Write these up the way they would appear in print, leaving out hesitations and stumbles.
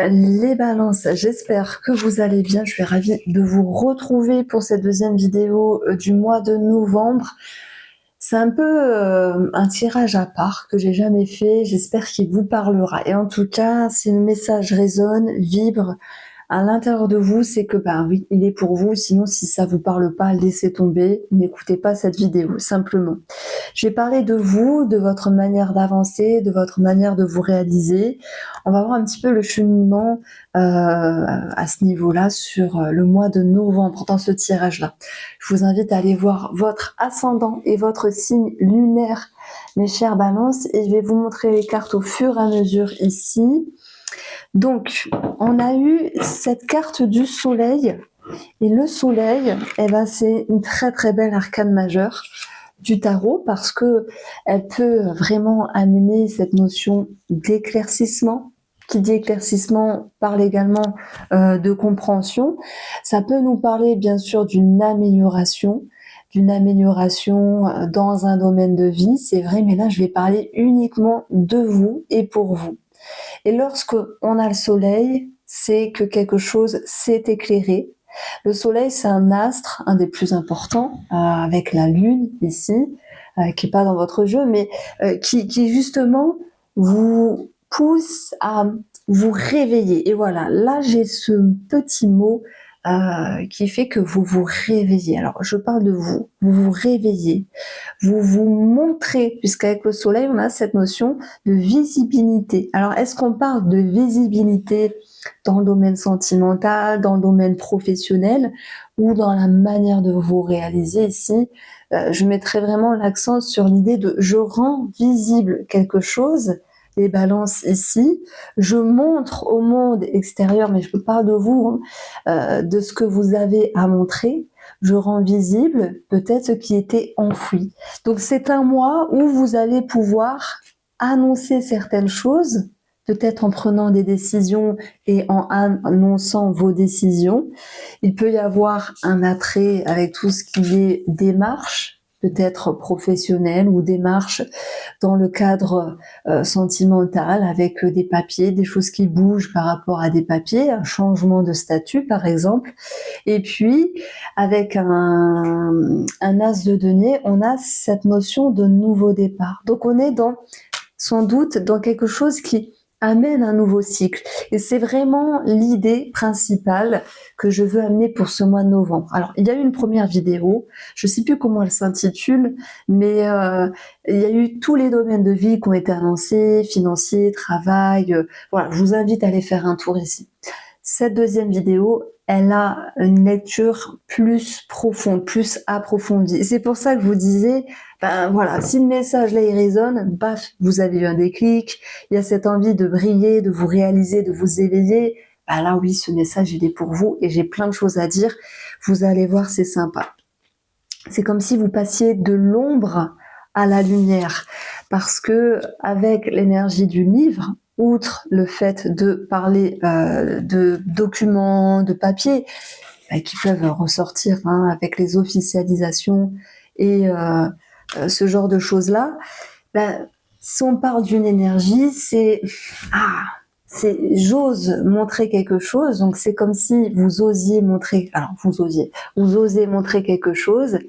les balances, j'espère que vous allez bien. Je suis ravie de vous retrouver pour cette deuxième vidéo du mois de novembre. C'est un peu un tirage à part que j'ai jamais fait. J'espère qu'il vous parlera. Et en tout cas, si le message résonne, vibre à l'intérieur de vous, c'est que oui, il est pour vous. Sinon, si ça vous parle pas, laissez tomber. N'écoutez pas cette vidéo, simplement. Je vais parler de vous, de votre manière d'avancer, de votre manière de vous réaliser. On va voir un petit peu le cheminement à ce niveau-là sur le mois de novembre dans ce tirage-là. Je vous invite à aller voir votre ascendant et votre signe lunaire, mes chères balances, et je vais vous montrer les cartes au fur et à mesure ici. Donc, on a eu cette carte du soleil, et le soleil, c'est une très très belle arcane majeure du tarot parce que elle peut vraiment amener cette notion d'éclaircissement. Qui dit éclaircissement parle également de compréhension. Ça peut nous parler bien sûr d'une amélioration dans un domaine de vie, c'est vrai, mais là je vais parler uniquement de vous et pour vous. Et lorsque on a le soleil, c'est que quelque chose s'est éclairé. Le soleil, c'est un astre, un des plus importants, avec la lune ici, qui n'est pas dans votre jeu, mais qui justement vous pousse à vous réveiller. Et voilà, là j'ai ce petit mot qui fait que vous vous réveillez. Alors je parle de vous vous réveillez, vous vous montrez, puisqu'avec le soleil on a cette notion de visibilité. Alors est-ce qu'on parle de visibilité dans le domaine sentimental, dans le domaine professionnel ou dans la manière de vous réaliser ici? Je mettrai vraiment l'accent sur l'idée de je rends visible quelque chose, les balances ici, je montre au monde extérieur, mais je parle de vous, de ce que vous avez à montrer, je rends visible peut-être ce qui était enfoui. Donc c'est un mois où vous allez pouvoir annoncer certaines choses, peut-être en prenant des décisions et en annonçant vos décisions. Il peut y avoir un attrait avec tout ce qui est démarche, peut-être professionnelle ou démarche dans le cadre sentimental avec des papiers, des choses qui bougent par rapport à des papiers, un changement de statut par exemple. Et puis avec un as de denier, on a cette notion de nouveau départ. Donc on est sans doute dans quelque chose qui amène un nouveau cycle. Et c'est vraiment l'idée principale que je veux amener pour ce mois de novembre. Alors, il y a eu une première vidéo, je ne sais plus comment elle s'intitule, mais il y a eu tous les domaines de vie qui ont été annoncés, financier, travail, voilà, je vous invite à aller faire un tour ici. Cette deuxième vidéo, elle a une lecture plus profonde, plus approfondie. C'est pour ça que je vous disais, voilà, si le message là il résonne, vous avez eu un déclic, il y a cette envie de briller, de vous réaliser, de vous éveiller, là oui, ce message il est pour vous et j'ai plein de choses à dire. Vous allez voir, c'est sympa. C'est comme si vous passiez de l'ombre à la lumière, parce que avec l'énergie du livre, outre le fait de parler de documents, de papiers, qui peuvent ressortir avec les officialisations et ce genre de choses-là, si on parle d'une énergie, c'est j'ose montrer quelque chose, donc c'est comme si vous osez montrer quelque chose,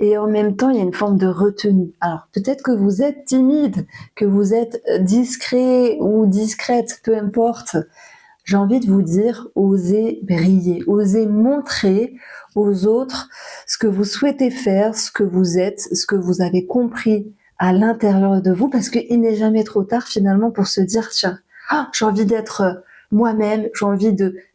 et en même temps il y a une forme de retenue. Alors peut-être que vous êtes timide, que vous êtes discret ou discrète, peu importe. J'ai envie de vous dire, osez briller, osez montrer aux autres ce que vous souhaitez faire, ce que vous êtes, ce que vous avez compris à l'intérieur de vous, parce qu'il n'est jamais trop tard finalement pour se dire, tiens, j'ai envie d'être moi-même,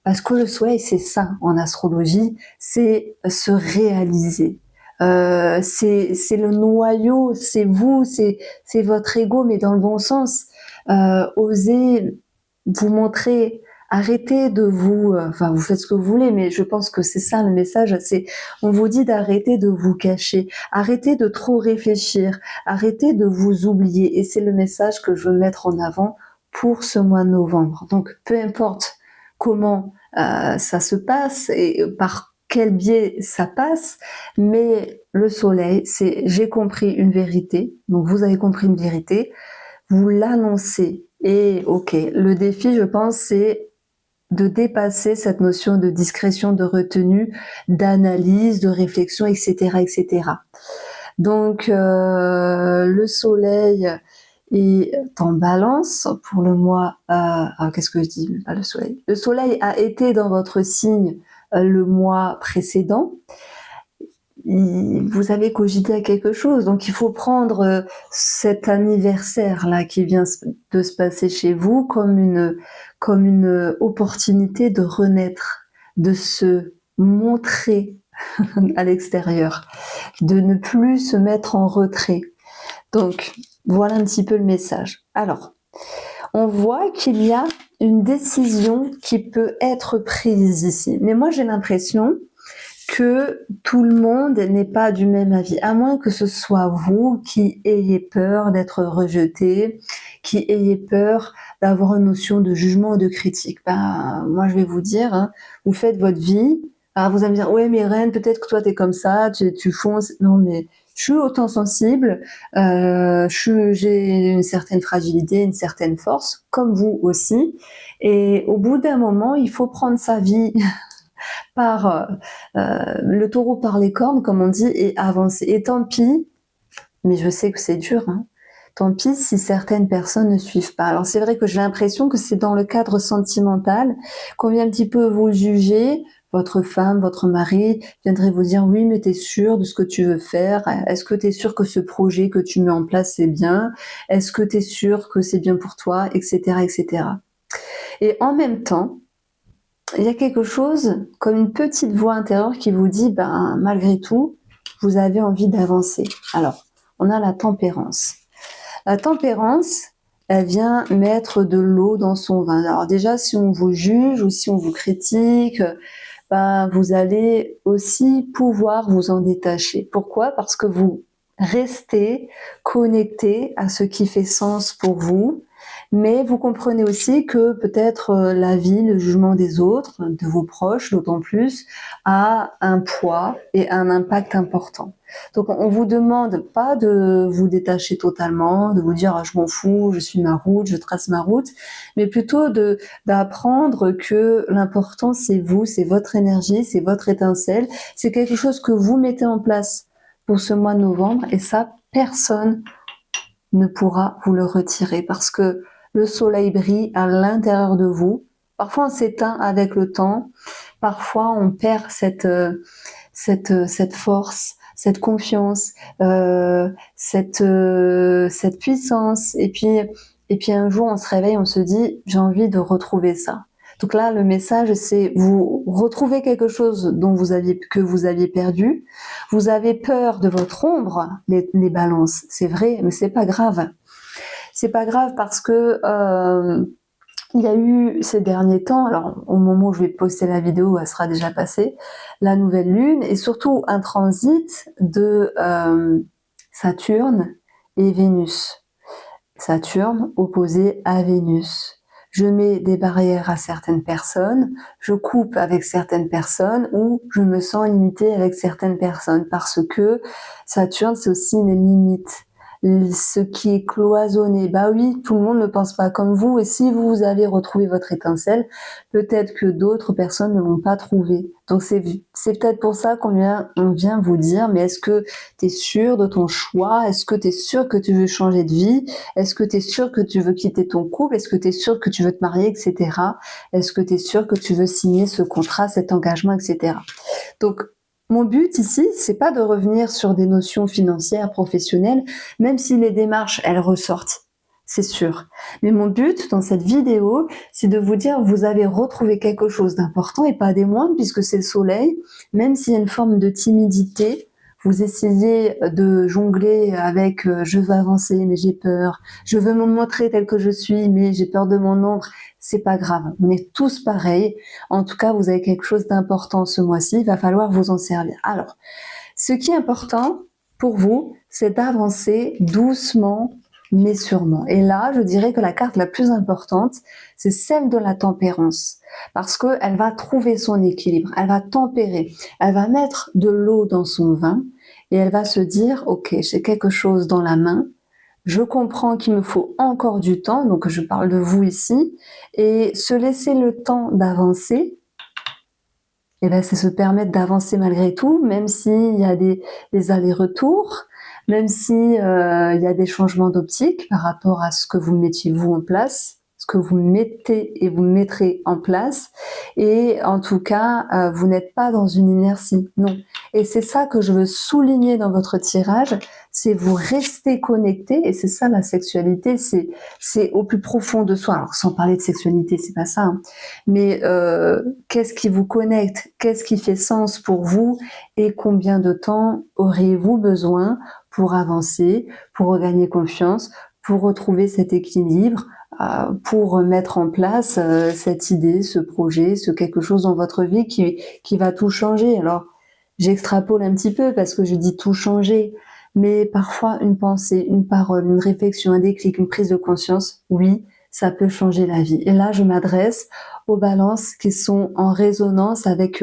parce que le soleil, c'est ça en astrologie, c'est se réaliser. C'est le noyau, c'est vous, c'est votre ego, mais dans le bon sens. Osez vous montrer, arrêtez de vous faites ce que vous voulez, mais je pense que c'est ça le message, on vous dit d'arrêter de vous cacher, arrêtez de trop réfléchir, arrêtez de vous oublier, et c'est le message que je veux mettre en avant pour ce mois de novembre. Donc peu importe comment ça se passe et par quel biais ça passe, mais le soleil, c'est j'ai compris une vérité, donc vous avez compris une vérité, vous l'annoncez, et ok, le défi je pense c'est de dépasser cette notion de discrétion, de retenue, d'analyse, de réflexion, etc., etc. Donc, le soleil est en balance pour le mois. Qu'est-ce que je dis? Pas le soleil. Le soleil a été dans votre signe le mois précédent. Vous avez cogité à quelque chose, donc il faut prendre cet anniversaire là qui vient de se passer chez vous comme une opportunité de renaître, de se montrer à l'extérieur, de ne plus se mettre en retrait. Donc voilà un petit peu le message. Alors, on voit qu'il y a une décision qui peut être prise ici, mais moi j'ai l'impression que tout le monde n'est pas du même avis, à moins que ce soit vous qui ayez peur d'être rejeté, qui ayez peur d'avoir une notion de jugement ou de critique. Moi je vais vous dire, hein, vous faites votre vie, alors vous allez me dire, ouais mais Reine, peut-être que toi t'es comme ça, tu fonces. Non mais je suis autant sensible, j'ai une certaine fragilité, une certaine force, comme vous aussi, et au bout d'un moment, il faut prendre sa vie par le taureau par les cornes, comme on dit, et avancer. Et tant pis, mais je sais que c'est dur, hein. Tant pis si certaines personnes ne suivent pas. Alors c'est vrai que j'ai l'impression que c'est dans le cadre sentimental qu'on vient un petit peu vous juger. Votre femme, votre mari viendrait vous dire oui, mais t'es sûr de ce que tu veux faire? Est-ce que t'es sûr que ce projet que tu mets en place c'est bien? Est-ce que t'es sûr que c'est bien pour toi? Etc., etc. Et en même temps, il y a quelque chose comme une petite voix intérieure qui vous dit, malgré tout, vous avez envie d'avancer. Alors, on a la tempérance. La tempérance, elle vient mettre de l'eau dans son vin. Alors déjà, si on vous juge ou si on vous critique, vous allez aussi pouvoir vous en détacher. Pourquoi? Parce que vous restez connecté à ce qui fait sens pour vous, mais vous comprenez aussi que peut-être la vie, le jugement des autres, de vos proches d'autant plus, a un poids et un impact important. Donc on vous demande pas de vous détacher totalement, de vous dire je m'en fous, je suis ma route, je trace ma route, mais plutôt d'apprendre que l'important c'est vous, c'est votre énergie, c'est votre étincelle, c'est quelque chose que vous mettez en place pour ce mois de novembre, et ça, personne ne pourra vous le retirer parce que le soleil brille à l'intérieur de vous. Parfois on s'éteint avec le temps, parfois on perd cette force, cette confiance, cette puissance, et puis un jour on se réveille, on se dit j'ai envie de retrouver ça. Donc là le message c'est vous retrouvez quelque chose que vous aviez perdu, vous avez peur de votre ombre, les balances, c'est vrai, mais c'est pas grave. C'est pas grave parce que il y a eu ces derniers temps, alors au moment où je vais poster la vidéo, elle sera déjà passée, la nouvelle lune et surtout un transit de Saturne et Vénus. Saturne opposé à Vénus. Je mets des barrières à certaines personnes, je coupe avec certaines personnes ou je me sens limitée avec certaines personnes parce que Saturne c'est aussi une limite. Ce qui est cloisonné, oui, tout le monde ne pense pas comme vous et si vous avez retrouvé votre étincelle, peut-être que d'autres personnes ne l'ont pas trouvé. Donc c'est peut-être pour ça qu'on vient vous dire, mais est-ce que tu es sûr de ton choix? Est-ce que tu es sûr que tu veux changer de vie? Est-ce que tu es sûr que tu veux quitter ton couple? Est-ce que tu es sûr que tu veux te marier, etc. Est-ce que tu es sûr que tu veux signer ce contrat, cet engagement, etc. Donc, mon but ici, c'est pas de revenir sur des notions financières, professionnelles, même si les démarches, elles ressortent, c'est sûr. Mais mon but dans cette vidéo, c'est de vous dire, vous avez retrouvé quelque chose d'important et pas des moindres, puisque c'est le soleil, même s'il y a une forme de timidité, vous essayez de jongler avec je veux avancer mais j'ai peur, je veux me montrer tel que je suis mais j'ai peur de mon ombre, c'est pas grave, on est tous pareils. En tout cas, vous avez quelque chose d'important ce mois-ci, il va falloir vous en servir. Alors, ce qui est important pour vous, c'est d'avancer doucement mais sûrement. Et là, je dirais que la carte la plus importante, c'est celle de la tempérance. Parce qu'elle va trouver son équilibre, elle va tempérer, elle va mettre de l'eau dans son vin et elle va se dire, ok, j'ai quelque chose dans la main, je comprends qu'il me faut encore du temps, donc je parle de vous ici, et se laisser le temps d'avancer, et ben, c'est se permettre d'avancer malgré tout, même s'il y a des allers-retours, même si, il y a des changements d'optique par rapport à ce que vous mettiez vous en place, ce que vous mettez et vous mettrez en place et en tout cas, vous n'êtes pas dans une inertie, non et c'est ça que je veux souligner dans votre tirage, c'est vous restez connectés et c'est ça la sexualité, c'est au plus profond de soi. Alors sans parler de sexualité, c'est pas ça, hein, mais qu'est-ce qui vous connecte? Qu'est-ce qui fait sens pour vous? Et combien de temps auriez-vous besoin pour avancer, pour regagner confiance, pour retrouver cet équilibre, pour mettre en place cette idée, ce projet, ce quelque chose dans votre vie qui va tout changer? Alors, j'extrapole un petit peu parce que je dis tout changer, mais parfois une pensée, une parole, une réflexion, un déclic, une prise de conscience, oui, ça peut changer la vie. Et là, je m'adresse aux balances qui sont en résonance avec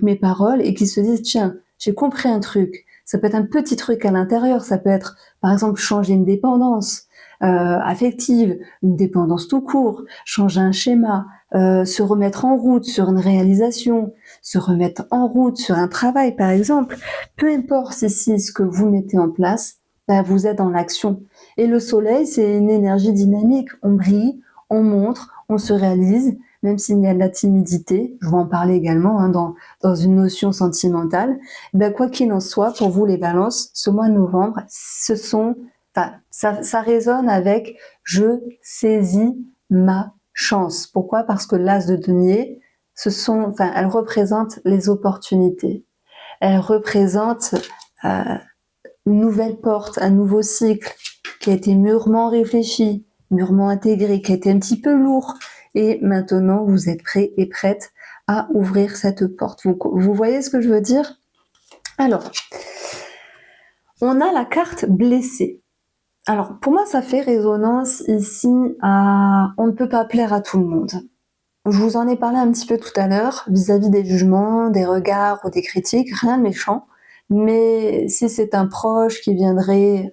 mes paroles et qui se disent, tiens, j'ai compris un truc. Ça peut être un petit truc à l'intérieur, ça peut être, par exemple, changer une dépendance affective, une dépendance tout court, changer un schéma, se remettre en route sur une réalisation, se remettre en route sur un travail, par exemple. Peu importe ici ce que vous mettez en place, ben, vous êtes dans l'action. Et le soleil, c'est une énergie dynamique. On brille, on montre, on se réalise, même s'il y a de la timidité, je vais en parler également hein, dans une notion sentimentale, ben, quoi qu'il en soit, pour vous les balances, ce mois de novembre, ça résonne avec « je saisis ma chance ». Pourquoi? Parce que l'as de denier, elle représente les opportunités. Elle représente une nouvelle porte, un nouveau cycle qui a été mûrement réfléchi, mûrement intégré, qui a été un petit peu lourd. Et maintenant, vous êtes prêts et prêtes à ouvrir cette porte. Vous voyez ce que je veux dire? Alors, on a la carte blessée. Alors, pour moi, ça fait résonance ici à on ne peut pas plaire à tout le monde. Je vous en ai parlé un petit peu tout à l'heure, vis-à-vis des jugements, des regards ou des critiques, rien de méchant. Mais si c'est un proche qui viendrait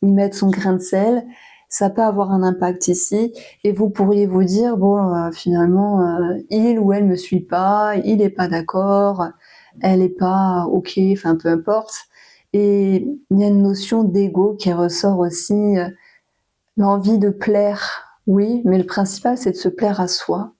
y mettre son grain de sel, ça peut avoir un impact ici. Et vous pourriez vous dire, bon, finalement, il ou elle me suit pas, il est pas d'accord, elle est pas ok, enfin peu importe. Et il y a une notion d'ego qui ressort aussi, l'envie de plaire, oui, mais le principal c'est de se plaire à soi.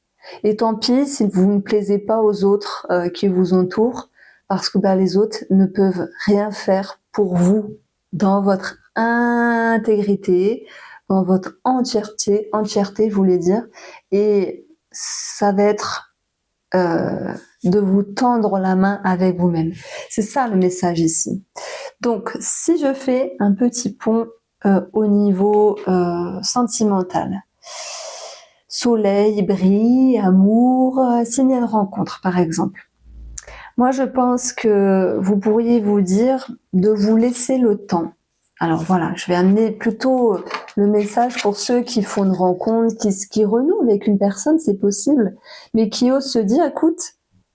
Et tant pis si vous ne plaisez pas aux autres qui vous entourent, parce que les autres ne peuvent rien faire pour vous dans votre intégrité, dans votre entièreté, je voulais dire, et ça va être de vous tendre la main avec vous-même. C'est ça le message ici. Donc, si je fais un petit pont au niveau sentimental, soleil, brille, amour, signe de rencontre par exemple. Moi je pense que vous pourriez vous dire de vous laisser le temps. Alors voilà, je vais amener plutôt le message pour ceux qui font une rencontre, qui renouent avec une personne, c'est possible, mais qui osent se dire, écoute,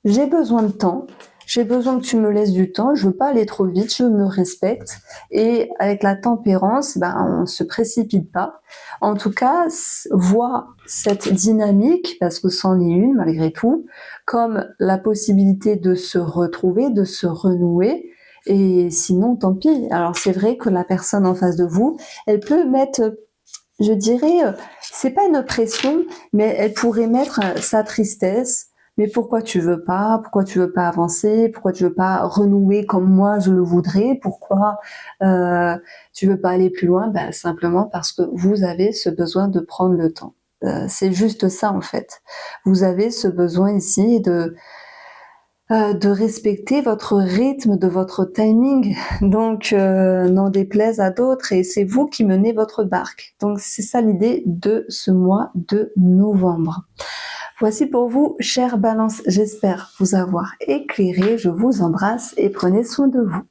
j'ai besoin de temps, j'ai besoin que tu me laisses du temps, je veux pas aller trop vite, je me respecte, et avec la tempérance, on se précipite pas. En tout cas, vois cette dynamique, parce que c'en est une malgré tout, comme la possibilité de se retrouver, de se renouer, et sinon, tant pis. Alors c'est vrai que la personne en face de vous, elle peut mettre, je dirais, c'est pas une pression, mais elle pourrait mettre sa tristesse. Mais pourquoi tu veux pas? Pourquoi tu veux pas avancer? Pourquoi tu veux pas renouer comme moi je le voudrais? Pourquoi tu veux pas aller plus loin? Simplement parce que vous avez ce besoin de prendre le temps. C'est juste ça en fait. Vous avez ce besoin ici de respecter votre rythme, de votre timing, donc n'en déplaise à d'autres, et c'est vous qui menez votre barque. Donc c'est ça l'idée de ce mois de novembre. Voici pour vous, chère Balance, j'espère vous avoir éclairé, je vous embrasse et prenez soin de vous.